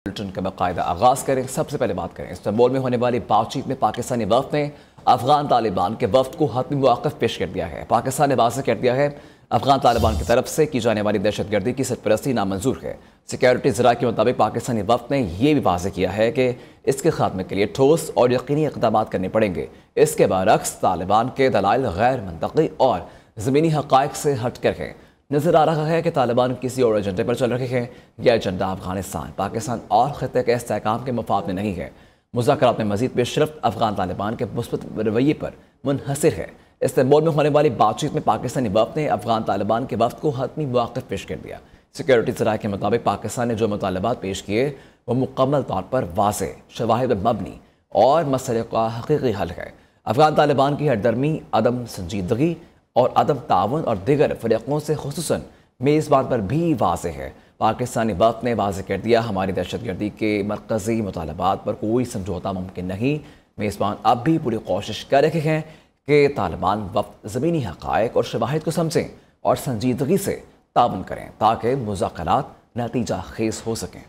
Bulletin का बाकायदा आगाज़ करें। सबसे पहले बात करें इस्तांबुल में होने वाली बातचीत में पाकिस्तानी वफ़द ने अफगान तालिबान के वफ़द को हतमी मौक़िफ़ पेश कर दिया है। पाकिस्तान ने वाज़ेह कर दिया है अफगान तालिबान की तरफ से की जाने वाली दहशतगर्दी की सरपरस्ती नामंजूर है। सिक्योरिटी ज़रा के मुताबिक पाकिस्तानी वफ़द ने यह भी वाज़ेह किया है कि इसके खात्मे के लिए ठोस और यकीनी इक़दाम करने पड़ेंगे। इसके बरअक्स तालिबान के दलाइल गैर मंतकी और ज़मीनी हक़ाइक़ से हट कर हैं। नज़र आ रहा है कि तालिबान किसी और एजेंडे पर चल रहे हैं। यह एजेंडा अफगानिस्तान, पाकिस्तान और खित्ते के इस्तेहकाम के मफाद में नहीं है। मुज़ाकरात में मज़ीद पेशरफ्त अफगान तालिबान के मुस्बत रवैये पर मुनहसर है। इस्तांबुल में होने वाली बातचीत में पाकिस्तानी वफ़द ने अफगान तालिबान के वफ़द को हतमी मौक़िफ़ पेश कर दिया। सिक्योरिटी ज़राए के मुताबिक पाकिस्तान ने जो मुतालबात पेश किए वह मुकम्मल तौर पर वाज़ेह, शवाहिद पर मबनी और मसले का हकीकी हल है। अफगान तालिबान की हरदर्मी, अदम संजीदगी और अदम तावन और दीगर फ़रीक़ों से खुसूसन मेज़बान पर भी वाज़ेह है। पाकिस्तानी वफ़द ने वाज़ेह कर दिया हमारी दहशतगर्दी के मरकज़ी मुतालबात पर कोई समझौता मुमकिन नहीं। मेज़बान अब भी पूरी कोशिश कर रहे हैं कि तालिबान वफ़द ज़मीनी हक़ाइक़ और शवाहिद को समझें और संजीदगी से तावन करें ताकि मुज़ाकरात नतीजा खेज़ हो सकें।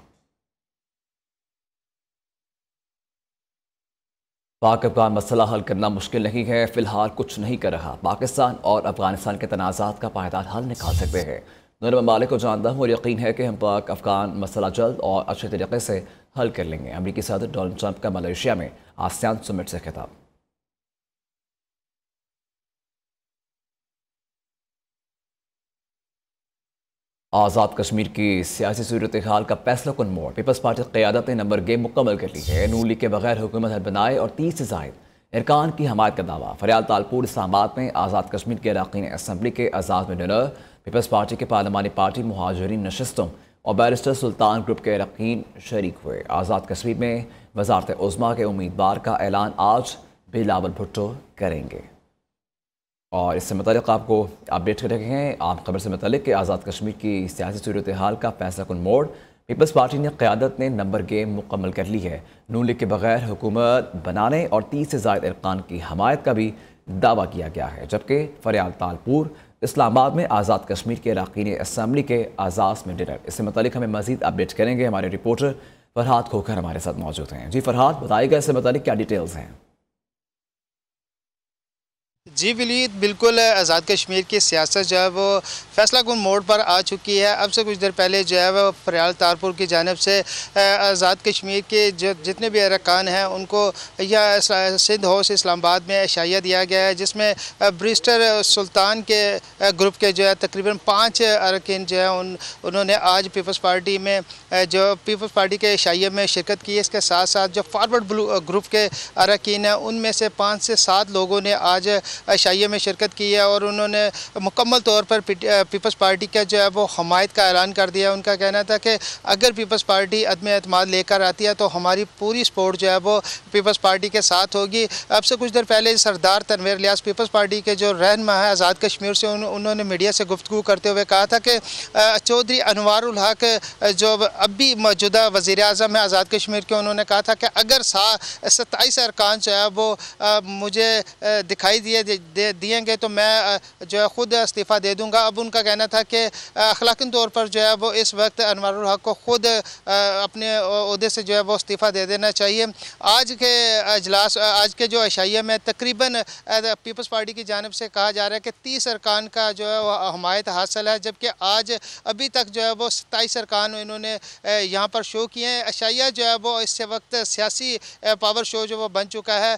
पाक अफगान मसला हल करना मुश्किल नहीं है, फ़िलहाल कुछ नहीं कर रहा। पाकिस्तान और अफगानिस्तान के तनाज़ात का पायदार हल निकाल सकते हैं। दोनों ममालिक को जानता हूँ और यकीन है कि हम पाक अफगान मसला जल्द और अच्छे तरीके से हल कर लेंगे। अमरीकी सदर डोनाल्ड ट्रंप का मलेशिया में आसियान समिट से खिताब। आज़ाद कश्मीर की सियासी सूरत हाल का फैसला कुन मोड़। पीपल्स पार्टी क़यादत ने नंबर गेम मुकम्मल कर ली है। नून लीग के बगैर हुकूमत बनाए और 30 से ज़ायद अरकान की हमायत का दावा। फरियाल तालपुर इस्लामाबाद में आज़ाद कश्मीर के अरकान असम्बली के एजाज़ में डिनर। पीपल्स पार्टी के पार्लिमानी पार्टी मुहाजिरीन नशस्तों और बैरिस्टर सुल्तान ग्रुप के अरकान शरीक हुए। आज़ाद कश्मीर में वज़ारत उज़्मा के उम्मीदवार का ऐलान आज बिलावल भुट्टो करेंगे। और इससे मतलब आपको अपडेट कर रहे हैं आम खबर से मतलब कि आज़ाद कश्मीर की सियासी सूरत हाल का फैसला कुन मोड़। पीपल्स पार्टी ने क़यादत ने नंबर गेम मुकम्मल कर ली है। नून लीग के बगैर हुकूमत बनाने और 30 से ज़ायद अरकान की हमायत का भी दावा किया गया है। जबकि फरियाल तालपुर इस्लामाबाद में आज़ाद कश्मीर के अरकान असम्बली के एजाज़ में डिनर। इससे मतलब हमें मज़ीद अपडेट करेंगे हमारे रिपोर्टर फरहाद खोखर हमारे साथ मौजूद हैं। जी फरहाद, बताइएगा इससे मतलब क्या डिटेल्स हैं? जी वलीद, बिल्कुल आज़ाद कश्मीर की सियासत जो है वो फैसला कुन मोड़ पर आ चुकी है। अब से कुछ देर पहले जो है वो फरियाल तालपुर की जानिब से आज़ाद कश्मीर के जितने भी अरकान हैं उनको या सिंध हाउस इस्लामाबाद में इशाया दिया गया है, जिसमें बैरिस्टर सुल्तान के ग्रुप के जो है तकरीबन 5 अरकान जो है उन्होंने आज पीपल्स पार्टी में जो पीपल्स पार्टी के इशाये में शिरकत की है। इसके साथ साथ जो फॉरवर्ड ग्रुप के अरकान हैं उनमें से 5 से 7 लोगों ने आज इशाये में शिरकत की है और उन्होंने मुकम्मल तौर पर पीपल्स पार्टी का जो है वो हमायत का ऐलान कर दिया। उनका कहना था कि अगर पीपल्स पार्टी अदम एतमाद लेकर आती है तो हमारी पूरी सपोर्ट जो है वो पीपल्स पार्टी के साथ होगी। अब से कुछ देर पहले सरदार तनवीर इलियास पीपल्स पार्टी के जो रहनुमा है आज़ाद कश्मीर से उन्होंने मीडिया से गुफ्तगू करते हुए कहा था कि चौधरी अनवारुल हक जो अब भी मौजूदा वज़ीर आज़म है आज़ाद कश्मीर के, उन्होंने कहा था कि अगर 27 अरकान जो है वो मुझे दिखाई दिएंगे तो मैं जो है ख़ुद इस्तीफ़ा दे दूंगा। अब उनका कहना था कि अखलाक़ी तौर पर जो है वो इस वक्त अनवारुल हक को ख़ुद अपने ओहदे से जो है वो इस्तीफ़ा दे देना चाहिए। आज के अजलास, आज के जो इशाये में तकरीबन पीपल्स पार्टी की जानिब से कहा जा रहा है कि 30 अरकान का जो है वो हमायत हासिल है, जबकि आज अभी तक जो है वो 27 अरकान इन्होंने यहाँ पर शो किए हैं। इशाया जो है वो इस वक्त सियासी पावर शो जो वो बन चुका है।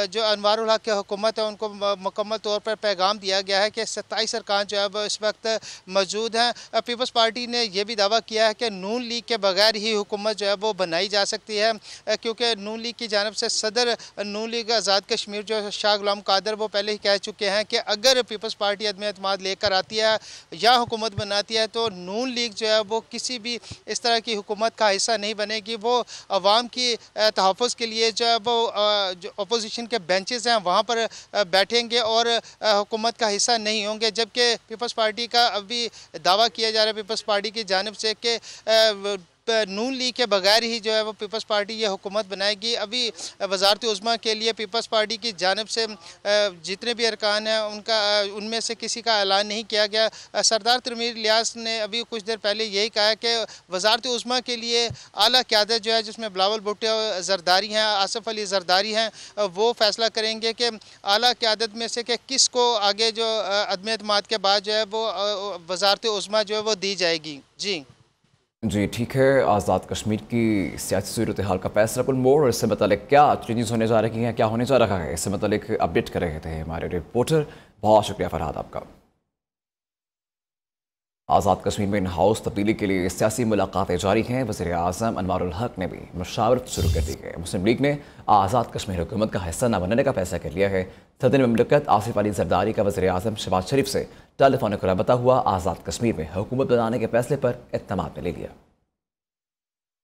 जो अनवारुल हक की हुकूमत है उनको मुकम्मल तौर पर पैगाम दिया गया है कि 27 अरकान जो है वो इस वक्त मौजूद हैं। पीपल्स पार्टी ने यह भी दावा किया है कि नून लीग के बगैर ही हुकूमत जो है वो बनाई जा सकती है, क्योंकि नून लीग की जानिब से सदर नून लीग आज़ाद कश्मीर जो शाह गुलाम कादर वो पहले ही कह चुके हैं कि अगर पीपल्स पार्टी अदम एतमाद लेकर आती है या हुकूमत बनाती है तो नून लीग जो है वो किसी भी इस तरह की हुकूमत का हिस्सा नहीं बनेगी। वो अवाम की तहफ़्फ़ुज़ के लिए जो है वो जो अपोजिशन के बेंचेस हैं वहाँ पर बैठेंगे और हुकूमत का हिस्सा नहीं होंगे। जबकि पीपल्स पार्टी का अभी दावा किया जा रहा है पीपल्स पार्टी की जानिब से कि नून लीग के बगैर ही जो है वो पीपल्स पार्टी ये हुकूमत बनाएगी। अभी वज़ारत उज़्मा के लिए पीपल्स पार्टी की जानिब से जितने भी अरकान हैं उनमें से किसी का ऐलान नहीं किया गया। सरदार तनवीर इलियास ने अभी कुछ देर पहले यही कहा कि वज़ारत उज़्मा के लिए आला क़यादत जो है, जिसमें बिलावल भुट्टो ज़रदारी हैं, आसिफ अली ज़रदारी हैं, वो फैसला करेंगे कि आला क़यादत में से कि किसको आगे जो अदम एतमाद के बाद जो है वो वज़ारत उज़्मा जो है वो दी जाएगी। जी ठीक है। आज़ाद कश्मीर की सियासी सूरत हाल का फैसला कुल मोड़ और इससे मतलब क्या चेंजेस होने जा रही हैं, क्या होने जा रहा है, इससे मतलब अपडेट कर रहे थे हमारे रिपोर्टर। बहुत शुक्रिया फरहाद आपका। आज़ाद कश्मीर में इन हाउस तब्दीली के लिए सियासी मुलाकातें जारी हैं। वज़ीर आज़म अनवारुल हक ने भी मुशावरत शुरू कर दी है। मुस्लिम लीग ने आज़ाद कश्मीर हुकूमत का हिस्सा न बनने का फैसला कर लिया है। सदर ममलकत आसिफ अली ज़रदारी का वज़ीर आज़म शहबाज शरीफ से टेलीफोनिक रब्ता हुआ। आज़ाद कश्मीर में हुकूमत बनाने के फैसले पर इत्तेमाद में ले लिया।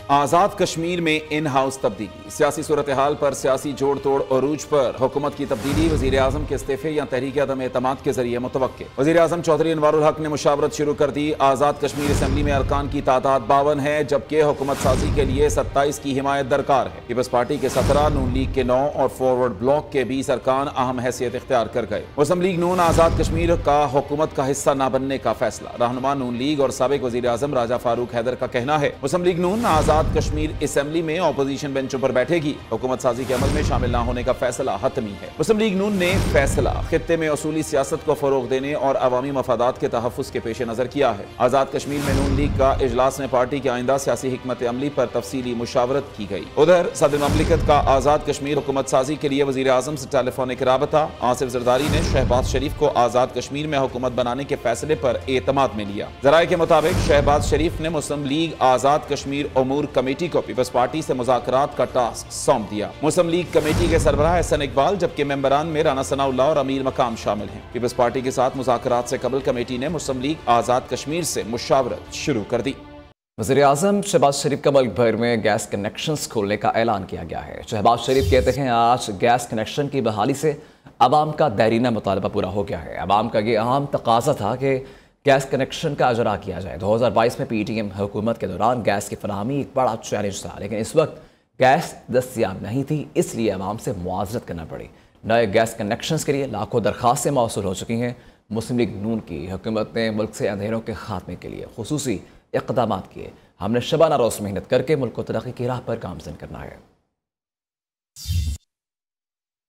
आज़ाद कश्मीर में इन हाउस तब्दीली, सियासी सूरत हाल पर सियासी जोड़ तोड़ अरूज पर हुकूमत की तब्दीली वज़ीर आज़म के इस्तीफे या तहरीक अदम एतमाद के जरिए मुतवक्के। वज़ीर आज़म चौधरी अनवारुल हक ने मुशावरत शुरू कर दी। आज़ाद कश्मीर असम्बली में अरकान की तादाद 52 है, जबकि हुकूमत साजी के लिए 27 की हिमायत दरकार है। पीपल्स पार्टी के 17, नून लीग के 9 और फॉरवर्ड ब्लॉक के 20 अरकान अहम हैसियत इख्तियार कर गए। मुस्लिम लीग नून आज़ाद कश्मीर का हुकूमत का हिस्सा न बनने का फैसला। रहनुमा नून लीग और साबिक वज़ीर आज़म राजा फारूक हैदर का कहना है मुस्लिम लीग नून आज़ाद कश्मीर असेंबली में ऑपोजिशन बेंचों पर बैठेगी। हुकूमत साजी के अमल में शामिल न होने का फैसला हतमी है। मुस्लिम लीग नून ने फैसला खित्ते में असूली सियासत को फरोग देने और अवामी मफादात के तहफ़्फ़ुज़ के पेश नजर किया है। आज़ाद कश्मीर में नून लीग का इजलास में पार्टी के आइंदा सियासी हिकमत अमली पर तफसीली मुशावरत की गई। उधर सदर ममलिकत का आज़ाद कश्मीर हुकूमत साजी के लिए वज़ीर आज़म से टेलीफोनिक राबता। आसिफ ज़रदारी ने शहबाज शरीफ को आज़ाद कश्मीर में हुकूमत बनाने के फैसले पर एतमाद में लिया। ज़राए के मुताबिक शहबाज शरीफ ने मुस्लिम लीग आज़ाद कश्मीर अमूर कमेटी को पीपल्स पार्टी से मुज़ाकरात का टास्क सौंप दिया। मुस्लिम लीग कमेटी के सरबराह एहसन इकबाल, जबकि मेंबरान में राना सनाउल्लाह और अमीर मकाम शामिल हैं। पीपल्स पार्टी के साथ मुज़ाकरात से कबल कमेटी ने मुस्लिम लीग आज़ाद कश्मीर से मुशावरत शुरू कर दी। वज़ीर आज़म शहबाज शरीफ का मुल्क भर में गैस कनेक्शंस खोलने का ऐलान किया गया है। शहबाज शरीफ कहते हैं आज गैस कनेक्शन की बहाली से आवाम का दैरीना मुतालबा पूरा हो गया है। आवाम का ये अहम तकाजा था कि गैस कनेक्शन का अजरा किया जाए। 2022 में PTM हुकूमत के दौरान गैस की फराहमी एक बड़ा चैलेंज था, लेकिन इस वक्त गैस दस्तियाब नहीं थी, इसलिए आवाम से मुआवजत करना पड़ी। नए गैस कनेक्शंस के लिए लाखों दरख्वास्तें मौसूल हो चुकी हैं। मुस्लिम लीग नून की हुकूमत ने मुल्क से अंधेरों के खात्मे के लिए खुसूसी इक़दाम किए। हमने शबाना रोज़ मेहनत करके मुल्क को तरक्की की राह पर गामज़न करना है।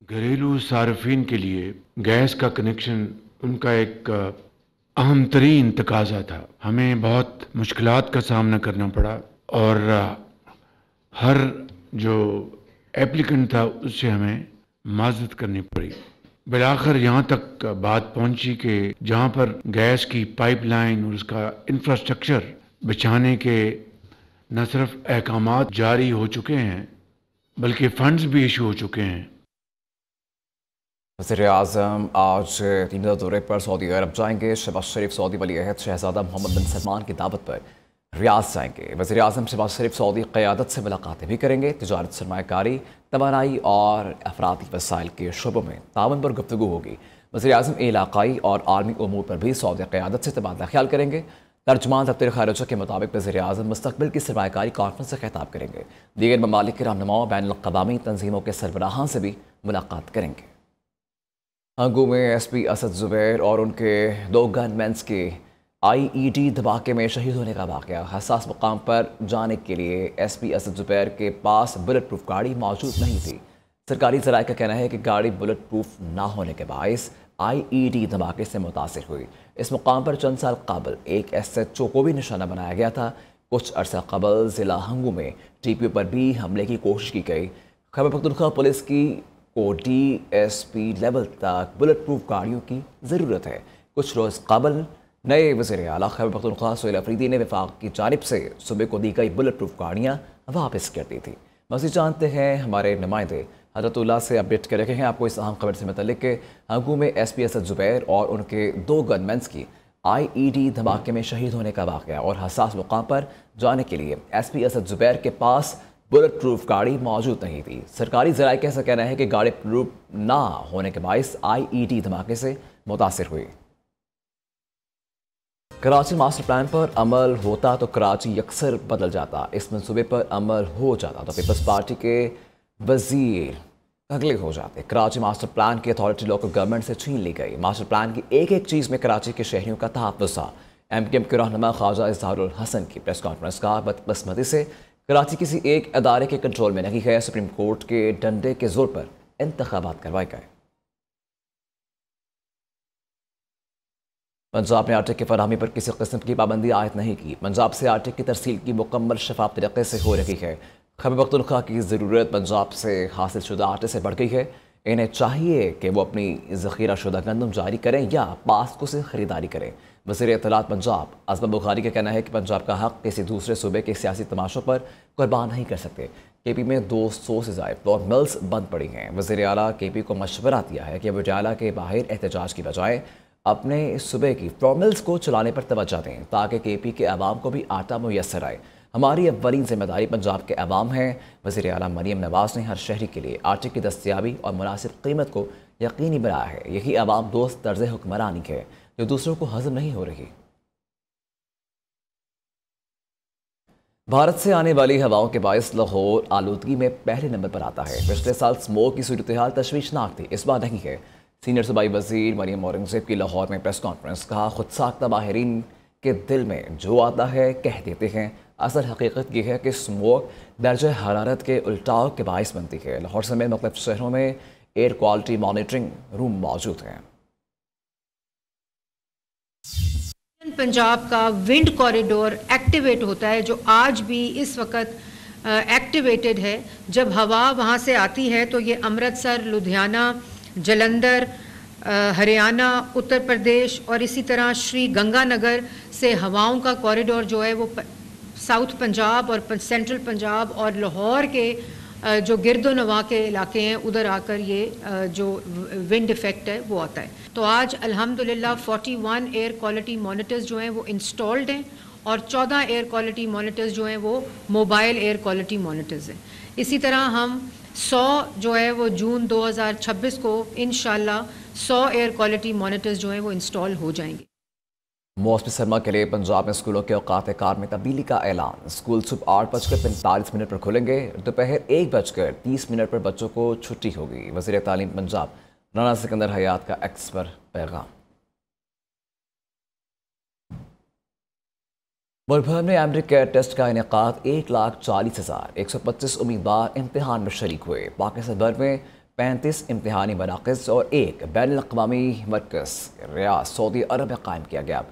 घरेलू सार्फिन के लिए गैस का कनेक्शन उनका एक अहम तरीन तकाजा था। हमें बहुत मुश्किलात का सामना करना पड़ा और हर जो एप्लीकेंट था उससे हमें माजरत करनी पड़ी। बिलाखिर यहाँ तक बात पहुँची कि जहाँ पर गैस की पाइपलाइन और उसका इंफ्रास्ट्रक्चर बिछाने के न सिर्फ अहकामात जारी हो चुके हैं बल्कि फंड्स भी इशू हो चुके हैं। वज़ीर आज़म आज 3 रोज़ा दौरे पर सऊदी अरब जाएंगे। शहबाज शरीफ सऊदी वली अहद शहजादा मोहम्मद बिन सलमान की दावत पर रियाद जाएंगे। वज़ीर आज़म शहबाज शरीफ सऊदी क़यादत से मुलाकातें भी करेंगे। तिजारत, सरमायाकारी, तवानाई और अफराती वसाइल के शोबों में ताउन पर गुफ्तगू होगी। वज़ीर आज़म इलाक़ाई और आलमी उमूर पर भी सऊदी क़यादत से तबादला ख्याल करेंगे। तर्जुमान दफ्तर ख़ारिजा के मुताबिक वज़ीर आज़म मुस्तक़बिल की सरमायाकारी कॉन्फ्रेंस से खिताब करेंगे। दीगर ममालिक के रहनुमाओं, बैनुल अक़वामी तंजीमों के सरबराहान से भी मुलाकात करेंगे। हंगू में SP असद ज़ुबैर और उनके 2 गनमैन्स के IED धमाके में शहीद होने का वाक़या। हसास मुकाम पर जाने के लिए SP असद ज़ुबैर के पास बुलेट प्रूफ गाड़ी मौजूद नहीं थी। सरकारी ज़राए का कहना है कि गाड़ी बुलेट प्रूफ ना होने के बायस IED धमाके से मुतासिर हुई। इस मुकाम पर चंद साल कबल एक SHO को भी निशाना बनाया गया था। कुछ अरसा कबल ज़िला हंगू में TPO पर भी हमले की कोशिश की गई। खैबर पख्तूनख्वा पुलिस की को DSP लेवल तक बुलेट प्रूफ गाड़ियों की ज़रूरत है। कुछ रोज़ कबल नए वज़ीर आला खैबर पख्तूनख्वा सोहेल अफरीदी ने वफाक की जानिब से सूबे को दी गई बुलेट प्रूफ गाड़ियाँ वापस कर दी थी। मज़ीद जानते हैं हमारे नुमाइंदे हजरतुल्लाह से अपडेट कर रहे हैं आपको इस अहम खबर से मुतल्लिक के हंगू में SP असद ज़ुबैर और उनके 2 गनमैन्स की IED धमाके में शहीद होने का वाक़या और हसास मुकाम पर जाने के लिए SP असद ज़ुबैर के पास बुलेट प्रूफ गाड़ी मौजूद नहीं थी। सरकारी ज़राए का ऐसा कहना है कि गाड़ी प्रूफ ना होने के बायस IED धमाके से मुतासिर हुई। कराची मास्टर प्लान पर अमल होता तो कराची अक्सर बदल जाता, इस मंसूबे पर अमल हो जाता तो पीपल्स पार्टी के वजीर अगले हो जाते। कराची मास्टर प्लान की अथॉरिटी लोकल गवर्नमेंट से छीन ली गई। मास्टर प्लान की एक एक चीज़ में कराची के शहरियों का तहफ़्फ़ुज़ था। MKM के रहनुमा ख्वाजा इज़हारुल हसन की प्रेस कॉन्फ्रेंस का बदकिस्मती से कराची किसी एक अदारे के कंट्रोल में नहीं है। सुप्रीम कोर्ट के डंडे के जोर पर इंतखाबात करवाए गए। पंजाब ने आटे की फरहमी पर किसी किस्म की पाबंदी आयद नहीं की। पंजाब से आटे की तरसील की मुकम्मल शफाफ तरीके से हो रही है। खैबर पख्तूनख्वा की ज़रूरत पंजाब से हासिल शुदा आटे से बढ़ गई है। इन्हें चाहिए कि वो अपनी ज़ख़ीरा शुदा गंदम जारी करें या पास्को से ख़रीदारी करें। वज़ीर इत्तलात पंजाब अज़मा बुखारी का कहना है कि पंजाब का हक़ किसी दूसरे सूबे के सियासी तमाशों पर कुर्बान नहीं कर सकते। KP में 200 से ज़ायद फ्लोर मिल्स बंद पड़ी हैं। वज़ीर आला KP को मशवरा दिया है कि वजाला के बाहर एहतजाज की बजाय अपने सूबे की फ्लोर मिल्स को चलाने पर तवज्जो दें ताकि KP के अवाम को भी आटा मुयस्सर आए। हमारी अव्वलीन जिम्मेदारी पंजाब के अवाम है। वज़ीर आला मरियम नवाज़ ने हर शहरी के लिए आटे की दस्तियाबी और मुनासिब कीमत को यकीनी बनाया है। यही अवाम दोस्त तर्ज़ हुक्मरानी है जो दूसरों को हज़म नहीं हो रही। भारत से आने वाली हवाओं के बायस लाहौर आलूदगी में पहले नंबर पर आता है। पिछले साल स्मोक की सूरत हाल तशवीशनाक थी, इस बार नहीं है। सीनियर सूबाई वज़ीर मरियम औरंगज़ेब की लाहौर में प्रेस कॉन्फ्रेंस। कहा, खुद साख्ता माहिरीन के दिल में जो आता है कह देते हैं। असल हकीकत यह है कि स्मोक दर्जा हरारत के उल्टाव के बायस बनती है। लाहौर समेत मुख्तलिफ शहरों में एयर क्वालिटी मॉनिटरिंग रूम मौजूद हैं। पंजाब का विंड कॉरिडोर एक्टिवेट होता है, जो आज भी इस वक्त एक्टिवेटेड है। जब हवा वहाँ से आती है तो ये अमृतसर, लुधियाना, जलंधर, हरियाणा, उत्तर प्रदेश और इसी तरह श्री गंगानगर से हवाओं का कॉरिडोर जो है वो साउथ पंजाब और सेंट्रल पंजाब और लाहौर के जो गिरदो नवा के इलाके हैं उधर आकर ये जो विंड इफ़ेक्ट है वो आता है। तो आज अल्हम्दुलिल्लाह 41 एयर क्वालिटी मॉनिटर्स जो हैं वो इंस्टॉल्ड हैं और 14 एयर क्वालिटी मॉनिटर्स जो हैं वो मोबाइल एयर क्वालिटी मॉनिटर्स हैं। इसी तरह हम 100 जो है वो जून 2026 को इंशाल्लाह 100 एयर क्वालिटी मॉनिटर्स जो हैं वो इंस्टॉल हो जाएंगे। मौसमी सरमा के लिए पंजाब में स्कूलों के औकात कार में तब्दीली का ऐलान। स्कूल सुबह 8:45 पर खुलेंगे। दोपहर 1:30 पर बच्चों को छुट्टी होगी। वज़ीर तालीम पंजाब राना सिकंदर हयात का एक्स पर पैगाम। मुल्क भर में एमडी कैट टेस्ट का इनेकाद 1,40,125 उम्मीदवार इम्तिहान में शरीक हुए। पाकिस्तान भर में 35 इम्तिहानी मराकज़ और एक बैनुल अक़वामी मरकज़ रियाद सऊदी अरब में कायम किया गया।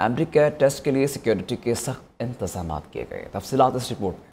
एमडी कैट टेस्ट के लिए सिक्योरिटी के सख्त इंतजाम किए गए। तफसीलात इस रिपोर्ट में।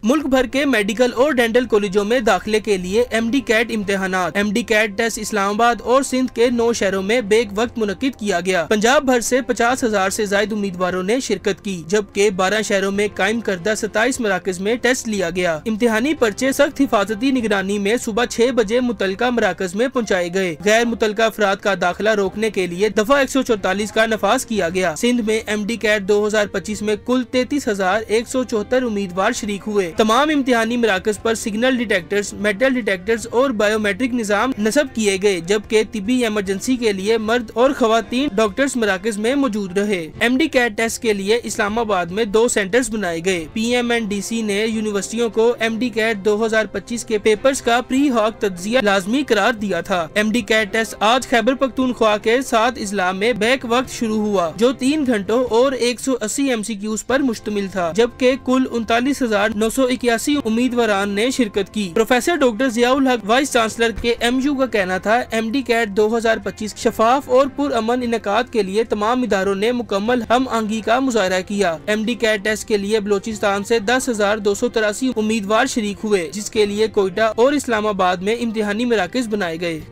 मुल्क भर के मेडिकल और डेंटल कॉलेजों में दाखिले के लिए MD कैट इम्तिहानात। MD कैट टेस्ट इस्लामाबाद और सिंध के 9 शहरों में बेक वक्त मुनक्किद किया गया। पंजाब भर से 50,000 से ज्यादा उम्मीदवारों ने शिरकत की, जबकि 12 शहरों में कायम करदा 27 मराकज में टेस्ट लिया गया। इम्तिहानी पर्चे सख्त हिफाजती निगरानी में सुबह 6 बजे मुतलका मराकज में पहुँचाए गए। गैर मुतलका अफराद का दाखिला रोकने के लिए दफा 144 का नफाज किया गया। सिंध में MD कैट 2025 में कुल 33,174 उम्मीदवार शरीक हुए। तमाम इम्तिहानी मराकज पर सिग्नल डिटेक्टर्स, मेटल डिटेक्टर्स और बायोमेट्रिक निजाम नस्ब किए गए, जबकि तिब्बी इमरजेंसी के लिए मर्द और खवातीन डॉक्टर्स मराकज में मौजूद रहे। MD कैट टेस्ट के लिए इस्लामाबाद में 2 सेंटर्स बनाए गए। PMNDC ने यूनिवर्सिटियों को MD कैट 2025 के पेपर्स का प्री हॉक तज्जिया लाजमी करार दिया था। MD कैट टेस्ट आज खैबर पख्तूनख्वा के 7 अजला में बैक वक्त शुरू हुआ, जो 3 घंटों और 180 MCQs पर मुश्तमिल था, जबकि कुल 39,981 उम्मीदवारान ने शिरकत की। प्रोफेसर डॉक्टर जियाउल हक वाइस चांसलर के MU का कहना था, MD कैट 2025 शफाफ और पुरअमन इनेकाद के लिए तमाम इदारों ने मुकम्मल हम आहंगी का मुजाहरा किया। MD कैट टेस्ट के लिए बलोचिस्तान से 10,283 उम्मीदवार शरीक हुए, जिसके लिए कोयटा और इस्लामाबाद में इम्तिहानी मराकज बनाए गए।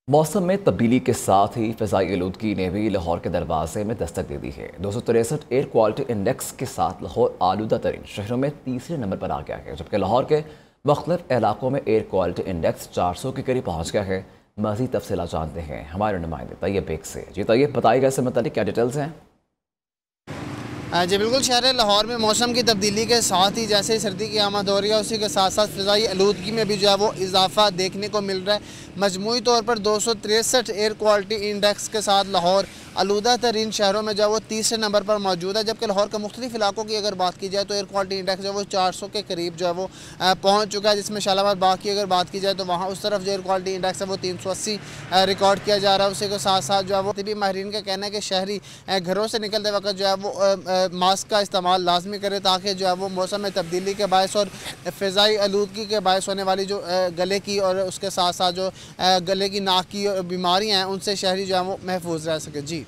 मौसम में तब्दीली के साथ ही फ़िज़ाई आलूदगी ने भी लाहौर के दरवाजे में दस्तक दे दी है। 263 एयर क्वालिटी इंडेक्स के साथ लाहौर आलूदा तरीन शहरों में तीसरे नंबर पर आ गया है, जबकि लाहौर के मुख्तलिफ इलाकों में एयर क्वालिटी इंडेक्स 400 के करीब पहुँच गया है। मज़ीद तफसीलात जानते हैं हमारे नुमाइंदे तैयब बेग से। जी तैयब, बताइएगा इससे मुताल्लिक़ क्या डिटेल्स हैं? जी बिल्कुल, शहर लाहौर में मौसम की तब्दीली के साथ ही जैसे ही सर्दी की आमद हो रही है, उसी के साथ साथ फ़िज़ाई आलूदगी में भी जो है वो इजाफा देखने को मिल रहा है। मजमूई तौर पर 263 एयर क्वालिटी इंडेक्स के साथ लाहौर आलूदा तरीन शहरों में जो है वो तीसरे नंबर पर मौजूद है, जबकि लाहौर के मुख्तलिफ इलाकों की अगर बात की जाए तो एयर क्वालिटी इंडेक्स जो है वो 400 के करीब जो है वो पहुँच चुका है, जिसमें शालामार बाग की अगर बात की जाए तो वहाँ उस तरफ जो एयर क्वालिटी इंडेक्स है वो 380 रिकॉर्ड किया जा रहा है। उसी के साथ साथ जो है वो तबी माहिरीन का कहना है कि शहरी घरों से निकलते वक्त जो है वो मास्क का इस्तेमाल लाजमी करे, ताकि जो है वो मौसम में तब्दीली के बायस और फ़िज़ाई आलूदगी के बायस होने वाली जो गले की और उसके साथ साथ जो गले की नाक की बीमारियाँ हैं उनसे शहरी जो है वो महफूज रह सके। जी,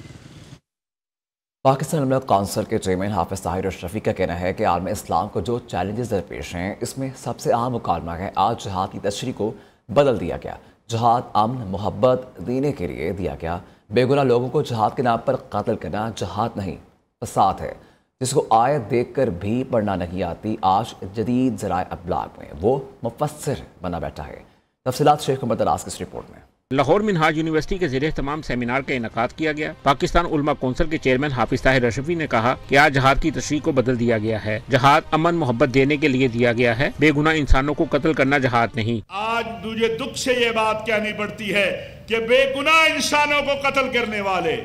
पाकिस्तान उलमा काउंसिल के चेयरमैन हाफिज़ ताहिर अशरफी का कहना है कि आलम इस्लाम को जो चैलेंजेस दरपेश हैं, इसमें सबसे अहम मुकालमा है आज जहाद की तशरीह को बदल दिया गया। जहाद अमन मोहब्बत देने के लिए दिया गया। बेगुनाह लोगों को जहाद के नाम पर कत्ल करना जहाद नहीं, फसाद है, जिसको आयत देख कर भी पढ़ना नहीं आती। आज जदीद ज़राए अबलाग में वो मुफस्सिर बना बैठा है। तफसीलात शेख उमर दराज की इस रिपोर्ट में। लाहौर मिनहाज यूनिवर्सिटी के ज़रिए तमाम सेमिनार का इनेकाद किया गया। पाकिस्तान उलमा कौंसिल के चेयरमैन हाफिज़ ताहिर अशरफी ने कहा कि आज जहाद की तशरीह को बदल दिया गया है। जहाद अमन मोहब्बत देने के लिए दिया गया है, बेगुनाह इंसानों को कत्ल करना जहाद नहीं। आज मुझे दुख से ये बात कहनी पड़ती है कि बेगुनाह इंसानों को कत्ल करने वाले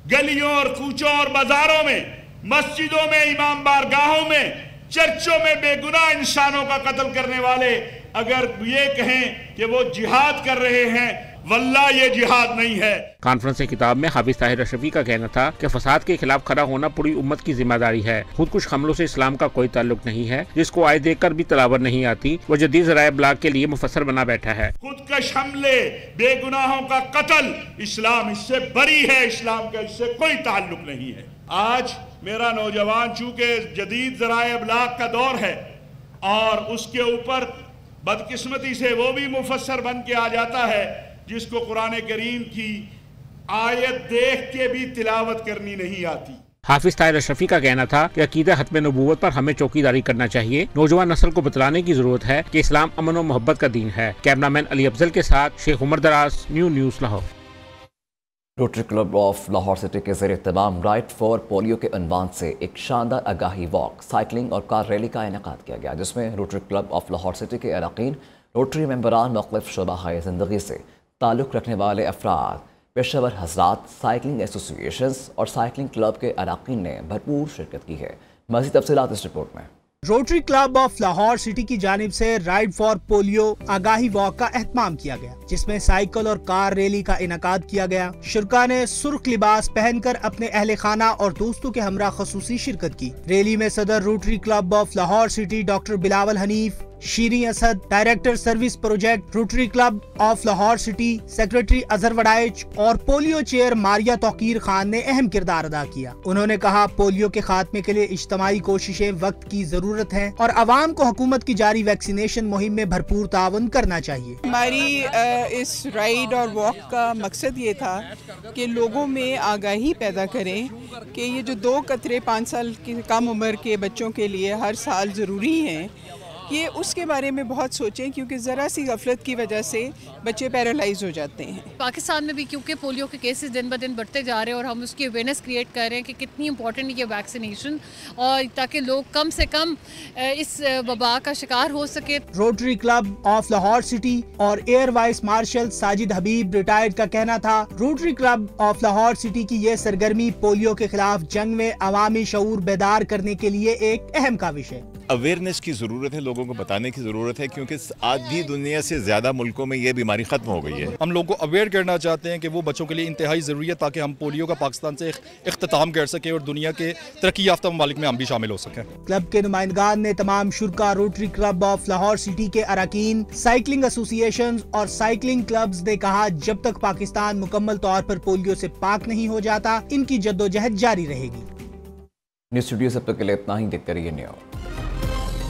गलियों और कूचों और बाजारों में, मस्जिदों में, इमाम बारगाहों में, चर्चों में बेगुनाह इंसानों का कत्ल करने वाले अगर ये कहें कि वो जिहाद कर रहे हैं, वल्लाह ये जिहाद नहीं है। कॉन्फ्रेंस से किताब में हाफिज़ ताहिर अशरफी का कहना था कि फसाद के खिलाफ खड़ा होना पूरी उम्मत की जिम्मेदारी है। खुद कुछ हमलों से इस्लाम का कोई ताल्लुक नहीं है, जिसको आय देखकर भी तलावर नहीं आती, वो जदीद ज़राए ब्लाग के लिए मुफस्सर बना बैठा है। खुदकश हमले, बेगुनाहों का कत्ल, इस्लाम इससे बरी है, इस्लाम का इससे कोई ताल्लुक नहीं है। आज मेरा नौजवान चूंकि जदीद ज़राए ब्लाग का दौर है और उसके ऊपर बदकिस्मती से वो भी मुफस्सर बन के आ जाता है जिसको कुरान करीम की आयत देख के भी तिलावत करनी नहीं आती। हाफिज़ ताहिर अशरफी का कहना था कि अकीदा खत्म नबूवत पर हमें चौकीदारी करना चाहिए। नौजवान नस्ल को बतलाने की जरूरत है कि इस्लाम अमन और मोहब्बत का दीन है। कैमरामैन अली अफजल के साथ शेख उमर दराज, news Lahore. Rotary Club of Lahore city के ज़रिए तमाम राइट फॉर पोलियो के उन्वान से एक शानदार आगाही वॉक, साइकिलिंग और कार रैली का इनेकाद किया गया, जिसमें rotary Club of Lahore city के अरकान, रोटरी मेंबरान, मुख्तलिफ शोबाए ज़िंदगी से ताल्लुक़ रखने वाले अफराद, पेशेवर हज़रात, साइकिलिंग एसोसिएशंस और साइकिलिंग क्लब के अरकान ने भरपूर शिरकत की है। मज़ीद तफसीलात इस रिपोर्ट में। Rotary Club of Lahore city की जानिब से ride for polio Agahi walk का एहतमाम किया गया, जिसमें साइकिल और कार रैली का इनेकाद किया गया। शुरका ने सुर्ख लिबास पहनकर अपने अहले खाना और दोस्तों के हमरा खसूसी शिरकत की। रैली में सदर Rotary Club of Lahore city doctor Bilawal Hanif, Shiri Asad, director service project Rotary Club of Lahore city, secretary Azhar Waraich और पोलियो चेयर मारिया तौकीर खान ने अहम किरदार अदा किया। उन्होंने कहा, पोलियो के खात्मे के लिए इज्तमाई कोशिशें वक्त की जरूरत है और आवाम को हुकूमत की जारी वैक्सीनेशन मुहिम में भरपूर ताउन करना चाहिए। हमारी इस राइड और वॉक का मकसद ये था कि लोगों में आगाही पैदा करें कि ये जो 2 कतरे 5 साल की कम उम्र के बच्चों के लिए हर साल ज़रूरी हैं, ये उसके बारे में बहुत सोचें, क्योंकि ज़रा सी गफलत की वजह से बच्चे पैरालाइज हो जाते हैं। पाकिस्तान में भी क्योंकि पोलियो के केसेस दिन ब दिन बढ़ते जा रहे हैं और हम उसकी अवेयरनेस क्रिएट कर रहे हैं कि कितनी इंपॉर्टेंट ये वैक्सीनेशन, और ताकि लोग कम से कम इस वबा का शिकार हो सके। Rotary Club of Lahore city और एयर वाइस मार्शल साजिद हबीब रिटायर्ड का कहना था, rotary Club of Lahore city की ये सरगर्मी पोलियो के खिलाफ जंग में अवामी शऊर बेदार करने के लिए एक अहम काविश है। अवेयरनेस की ज़रूरत है, लोगों को बताने की ज़रूरत है, क्योंकि आधी दुनिया से ज़्यादा मुल्कों में ये बीमारी ख़त्म हो गई है। हम लोगों को अवेयर करना चाहते हैं कि वो बच्चों के लिए इंतहाई ज़रूरी है, ताकि हम पोलियो का पाकिस्तान से इख्तिताम कर सकें और दुनिया के तरक्की याफ्ता ममालिक में हम भी शामिल हो सकें। क्लब के नुमाइंदगान ने तमाम शुरका, Rotary Club of Lahore city के अरकान, साइकिलिंग एसोसिएशन और साइकिलिंग क्लब्स ने कहा, जब तक पाकिस्तान मुकम्मल तौर पर पोलियो से पाक नहीं हो जाता, इनकी जद्दोजहद जारी रहेगी। न्यूज़ स्टूडियो से अब तक के लिए इतना ही। देखते रहिए न्यूज़।